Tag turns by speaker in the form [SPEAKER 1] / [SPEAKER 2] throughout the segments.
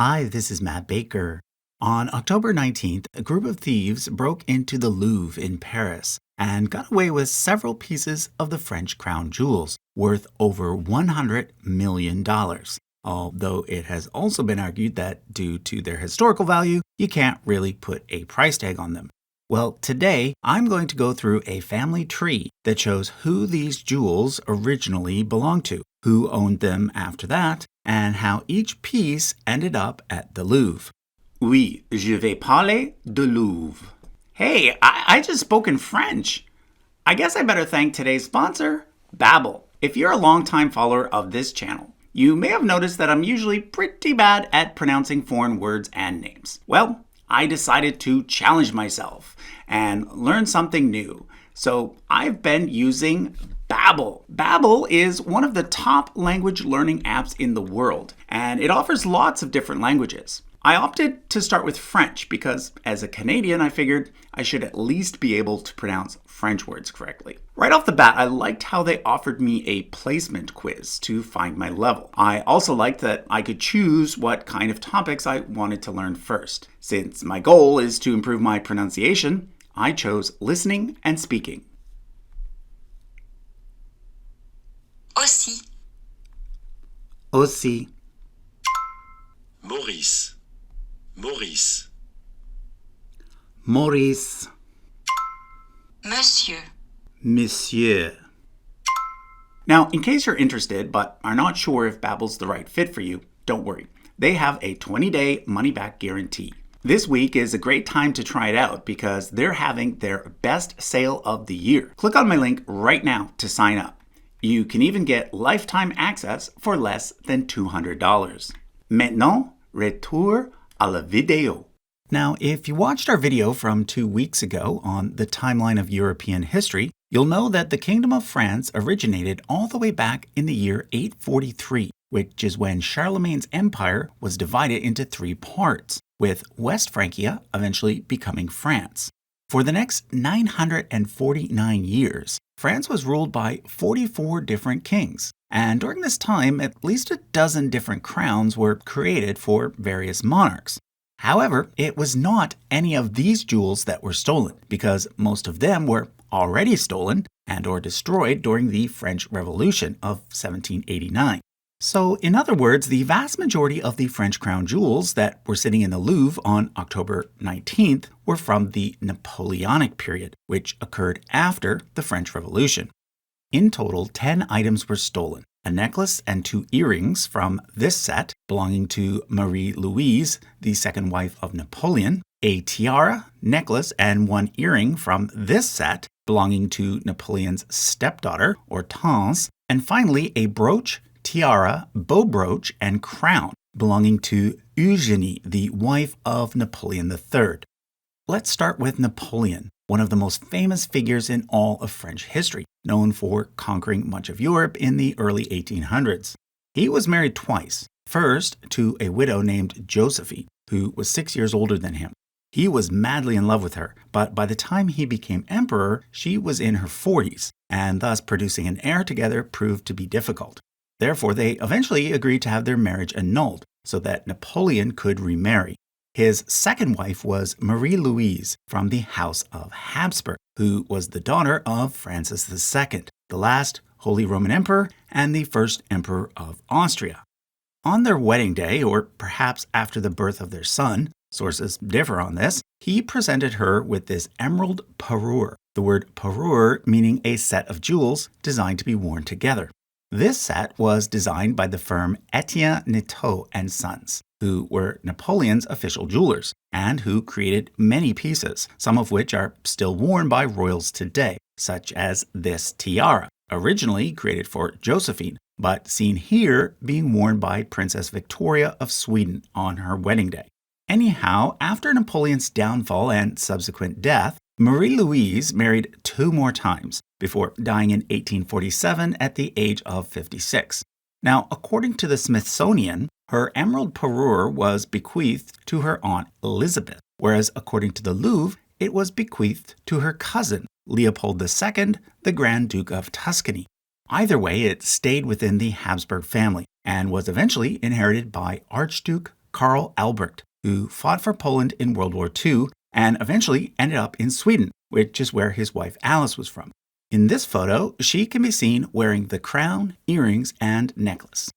[SPEAKER 1] Hi, this is Matt Baker. On October 19th, a group of thieves broke into the Louvre in Paris and got away with several pieces of the French crown jewels, worth over $100 million. Although it has also been argued that due to their historical value, you can't really put a price tag on them. Well, today I'm going to go through a family tree that shows who these jewels originally belonged to, who owned them after that, and how each piece ended up at the Louvre. Oui, je vais parler de Louvre. Hey, I just spoke in French. I guess I better thank today's sponsor, Babbel. If you're a longtime follower of this channel, you may have noticed that I'm usually pretty bad at pronouncing foreign words and names. Well, I decided to challenge myself and learn something new. So I've been using Babbel. Babbel is one of the top language learning apps in the world, and it offers lots of different languages. I opted to start with French because as a Canadian, I figured I should at least be able to pronounce French words correctly. Right off the bat, I liked how they offered me a placement quiz to find my level. I also liked that I could choose what kind of topics I wanted to learn first. Since my goal is to improve my pronunciation, I chose listening and speaking.
[SPEAKER 2] Aussi.
[SPEAKER 1] Aussi.
[SPEAKER 3] Maurice. Maurice.
[SPEAKER 1] Maurice.
[SPEAKER 2] Monsieur.
[SPEAKER 1] Monsieur. Now, in case you're interested but are not sure if Babbel's the right fit for you, don't worry. They have a 20-day money-back guarantee. This week is a great time to try it out because they're having their best sale of the year. Click on my link right now to sign up. You can even get lifetime access for less than $200. Maintenant, retour à la vidéo. Now, if you watched our video from 2 weeks ago on the timeline of European history, you'll know that the Kingdom of France originated all the way back in the year 843, which is when Charlemagne's empire was divided into 3 parts, with West Francia eventually becoming France. For the next 949 years, France was ruled by 44 different kings. And during this time, at least a dozen different crowns were created for various monarchs. However, it was not any of these jewels that were stolen, because most of them were already stolen and or destroyed during the French Revolution of 1789. So, in other words, the vast majority of the French crown jewels that were sitting in the Louvre on October 19th were from the Napoleonic period, which occurred after the French Revolution. In total, 10 items were stolen. A necklace and 2 earrings from this set belonging to Marie-Louise, the second wife of Napoleon, a tiara, necklace, and 1 earring from this set belonging to Napoleon's stepdaughter, Hortense, and finally a brooch, tiara, bow brooch, and crown belonging to Eugenie, the wife of Napoleon III. Let's start with Napoleon, one of the most famous figures in all of French history, known for conquering much of Europe in the early 1800s. He was married twice, first to a widow named Josephine, who was 6 years older than him. He was madly in love with her, but by the time he became emperor, she was in her 40s, and thus producing an heir together proved to be difficult. Therefore, they eventually agreed to have their marriage annulled so that Napoleon could remarry. His second wife was Marie-Louise from the House of Habsburg, who was the daughter of Francis II, the last Holy Roman Emperor and the first Emperor of Austria. On their wedding day, or perhaps after the birth of their son, sources differ on this, he presented her with this emerald parure, the word parure meaning a set of jewels designed to be worn together. This set was designed by the firm Etienne Neteau and Sons, who were Napoleon's official jewelers, and who created many pieces, some of which are still worn by royals today, such as this tiara, originally created for Josephine, but seen here being worn by Princess Victoria of Sweden on her wedding day. Anyhow, after Napoleon's downfall and subsequent death, Marie-Louise married 2 more times, before dying in 1847 at the age of 56. Now, according to the Smithsonian, her emerald parure was bequeathed to her aunt Elizabeth, whereas according to the Louvre, it was bequeathed to her cousin, Leopold II, the Grand Duke of Tuscany. Either way, it stayed within the Habsburg family and was eventually inherited by Archduke Karl Albrecht, who fought for Poland in World War II and eventually ended up in Sweden, which is where his wife Alice was from. In this photo, she can be seen wearing the crown, earrings, and necklace.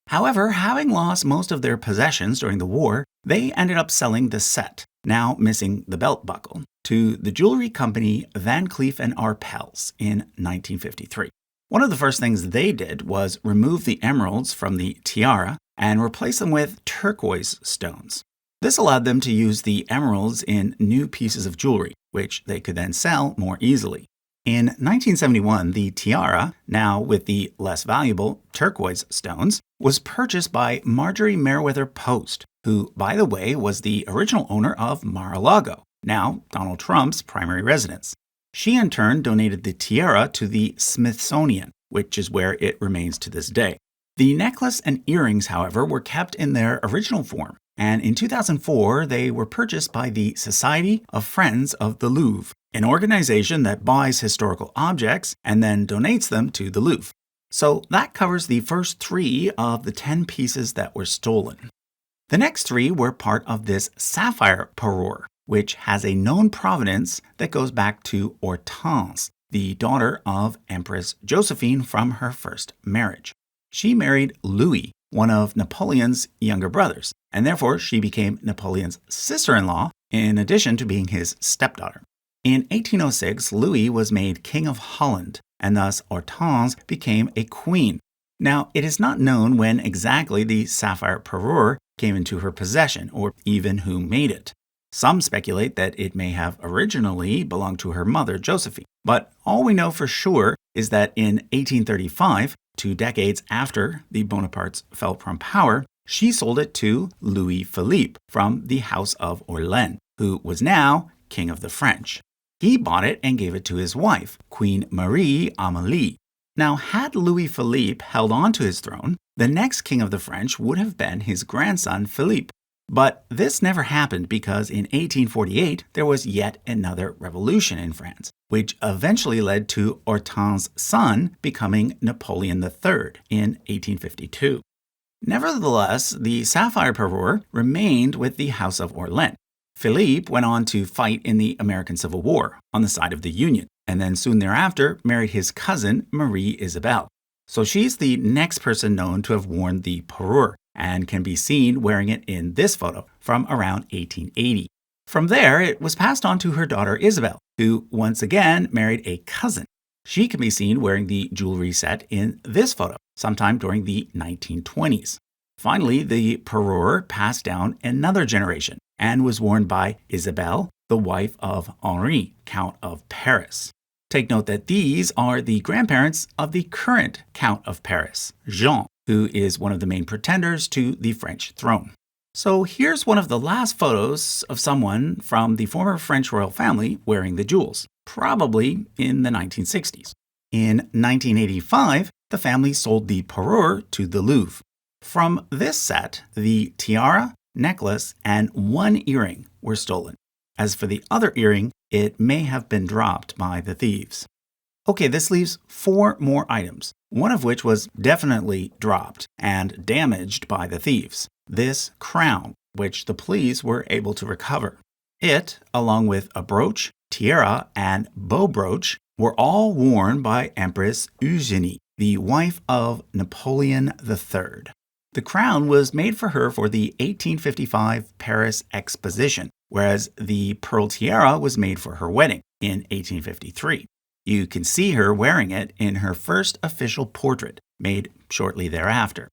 [SPEAKER 1] However, having lost most of their possessions during the war, they ended up selling the set, now missing the belt buckle, to the jewelry company Van Cleef & Arpels in 1953. One of the first things they did was remove the emeralds from the tiara and replace them with turquoise stones. This allowed them to use the emeralds in new pieces of jewelry, which they could then sell more easily. In 1971, the tiara, now with the less valuable turquoise stones, was purchased by Marjorie Merriweather Post, who, by the way, was the original owner of Mar-a-Lago, now Donald Trump's primary residence. She in turn donated the tiara to the Smithsonian, which is where it remains to this day. The necklace and earrings, however, were kept in their original form, and in 2004 they were purchased by the Society of Friends of the Louvre, an organization that buys historical objects and then donates them to the Louvre. So that covers the first 3 of the 10 pieces that were stolen. The next 3 were part of this sapphire parure, which has a known provenance that goes back to Hortense, the daughter of Empress Josephine from her first marriage. She married Louis, one of Napoleon's younger brothers, and therefore she became Napoleon's sister-in-law in addition to being his stepdaughter. In 1806, Louis was made King of Holland, and thus Hortense became a queen. Now, it is not known when exactly the sapphire parure came into her possession, or even who made it. Some speculate that it may have originally belonged to her mother, Josephine, but all we know for sure is that in 1835, 2 decades after the Bonapartes fell from power, she sold it to Louis Philippe from the House of Orléans, who was now King of the French. He bought it and gave it to his wife, Queen Marie Amélie. Now, had Louis Philippe held on to his throne, the next king of the French would have been his grandson, Philippe. But this never happened because in 1848, there was yet another revolution in France, which eventually led to Hortense's son becoming Napoleon III in 1852. Nevertheless, the sapphire parure remained with the House of Orléans. Philippe went on to fight in the American Civil War on the side of the Union, and then soon thereafter married his cousin, Marie Isabelle. So she's the next person known to have worn the parure, and can be seen wearing it in this photo from around 1880. From there, it was passed on to her daughter Isabel, who once again married a cousin. She can be seen wearing the jewelry set in this photo, sometime during the 1920s. Finally, the parure passed down another generation and was worn by Isabelle, the wife of Henri, Count of Paris. Take note that these are the grandparents of the current Count of Paris, Jean, who is one of the main pretenders to the French throne. So here's one of the last photos of someone from the former French royal family wearing the jewels, probably in the 1960s. In 1985, the family sold the parure to the Louvre. From this set, the tiara, necklace, and 1 earring were stolen. As for the other earring, it may have been dropped by the thieves. Okay, this leaves 4 more items, one of which was definitely dropped and damaged by the thieves. This crown, which the police were able to recover. It, along with a brooch, tiara, and bow brooch, were all worn by Empress Eugenie, the wife of Napoleon III. The crown was made for her for the 1855 Paris Exposition, whereas the pearl tiara was made for her wedding in 1853. You can see her wearing it in her first official portrait, made shortly thereafter.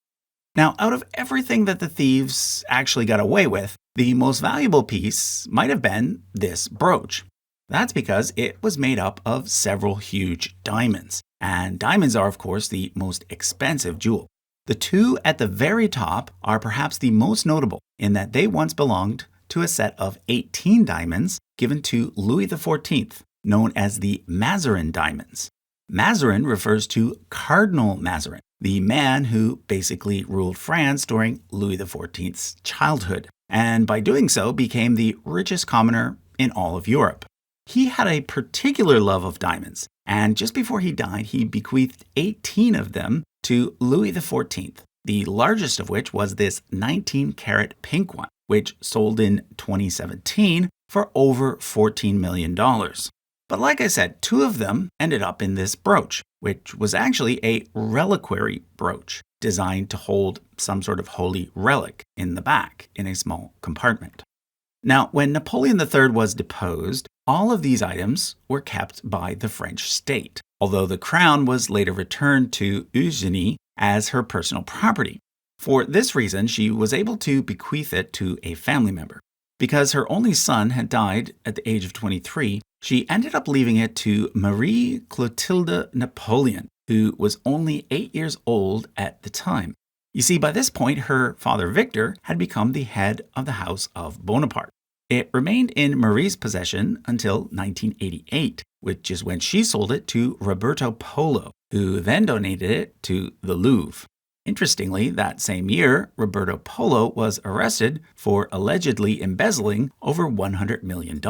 [SPEAKER 1] Now, out of everything that the thieves actually got away with, the most valuable piece might have been this brooch. That's because it was made up of several huge diamonds, and diamonds are, of course, the most expensive jewel. The 2 at the very top are perhaps the most notable in that they once belonged to a set of 18 diamonds given to Louis XIV, known as the Mazarin diamonds. Mazarin refers to Cardinal Mazarin, the man who basically ruled France during Louis XIV's childhood, and by doing so became the richest commoner in all of Europe. He had a particular love of diamonds, and just before he died, he bequeathed 18 of them to Louis XIV, the largest of which was this 19-carat pink one, which sold in 2017 for over $14 million. But like I said, 2 of them ended up in this brooch, which was actually a reliquary brooch designed to hold some sort of holy relic in the back in a small compartment. Now, when Napoleon III was deposed, all of these items were kept by the French state, although the crown was later returned to Eugenie as her personal property. For this reason, she was able to bequeath it to a family member. Because her only son had died at the age of 23, she ended up leaving it to Marie Clotilde Napoleon, who was only 8 years old at the time. You see, by this point, her father Victor had become the head of the House of Bonaparte. It remained in Marie's possession until 1988, which is when she sold it to Roberto Polo, who then donated it to the Louvre. Interestingly, that same year, Roberto Polo was arrested for allegedly embezzling over $100 million.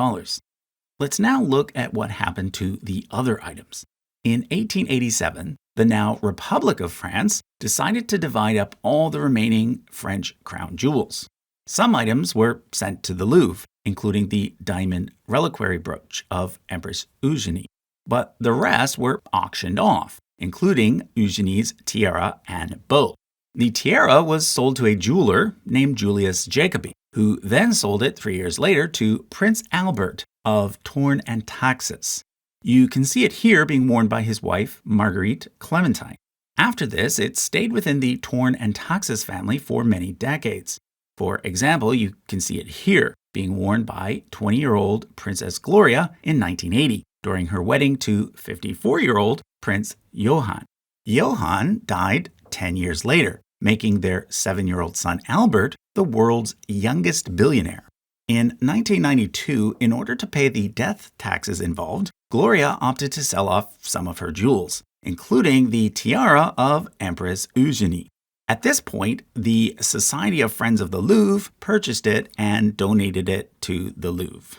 [SPEAKER 1] Let's now look at what happened to the other items. In 1887, the now Republic of France decided to divide up all the remaining French crown jewels. Some items were sent to the Louvre, including the diamond reliquary brooch of Empress Eugenie, but the rest were auctioned off, including Eugenie's tiara and bow. The tiara was sold to a jeweler named Julius Jacobi, who then sold it 3 years later to Prince Albert of Tourne and Taxis. You can see it here being worn by his wife, Marguerite Clementine. After this, it stayed within the Tourne and Taxis family for many decades. For example, you can see it here being worn by 20-year-old Princess Gloria in 1980 during her wedding to 54-year-old Prince Johann. Johann died 10 years later, making their 7-year-old son Albert the world's youngest billionaire. In 1992, in order to pay the death taxes involved, Gloria opted to sell off some of her jewels, including the tiara of Empress Eugenie. At this point, the Society of Friends of the Louvre purchased it and donated it to the Louvre.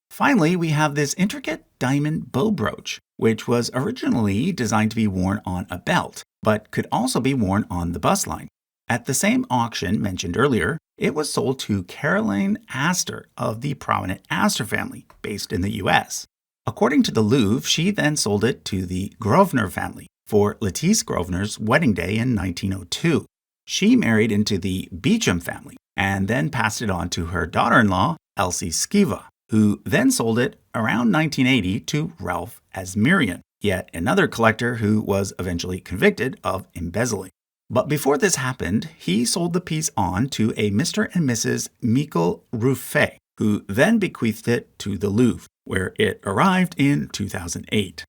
[SPEAKER 1] Finally, we have this intricate diamond bow brooch, which was originally designed to be worn on a belt, but could also be worn on the bust line. At the same auction mentioned earlier, it was sold to Caroline Astor of the prominent Astor family, based in the US. According to the Louvre, she then sold it to the Grosvenor family for Lettice Grosvenor's wedding day in 1902. She married into the Beauchamp family and then passed it on to her daughter-in-law, Elsie Skiva, who then sold it around 1980 to Ralph Asmirian, yet another collector who was eventually convicted of embezzling. But before this happened, he sold the piece on to a Mr. and Mrs. Michel Ruffet, who then bequeathed it to the Louvre, where it arrived in 2008.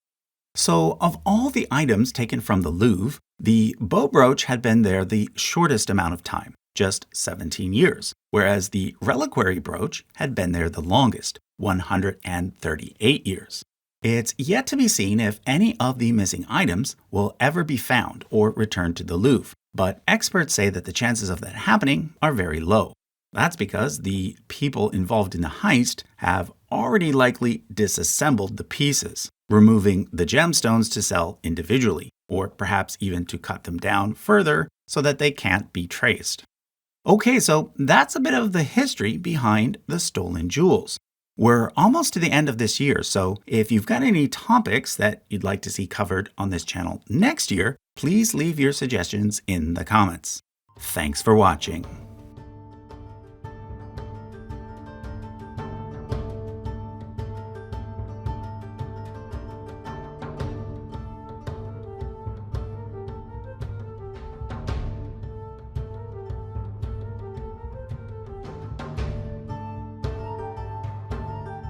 [SPEAKER 1] So, of all the items taken from the Louvre, the bow brooch had been there the shortest amount of time, just 17 years, whereas the reliquary brooch had been there the longest, 138 years. It's yet to be seen if any of the missing items will ever be found or returned to the Louvre, but experts say that the chances of that happening are very low. That's because the people involved in the heist have already likely disassembled the pieces, removing the gemstones to sell individually, or perhaps even to cut them down further so that they can't be traced. Okay, so that's a bit of the history behind the stolen jewels. We're almost to the end of this year, so if you've got any topics that you'd like to see covered on this channel next year, please leave your suggestions in the comments. Thanks for watching.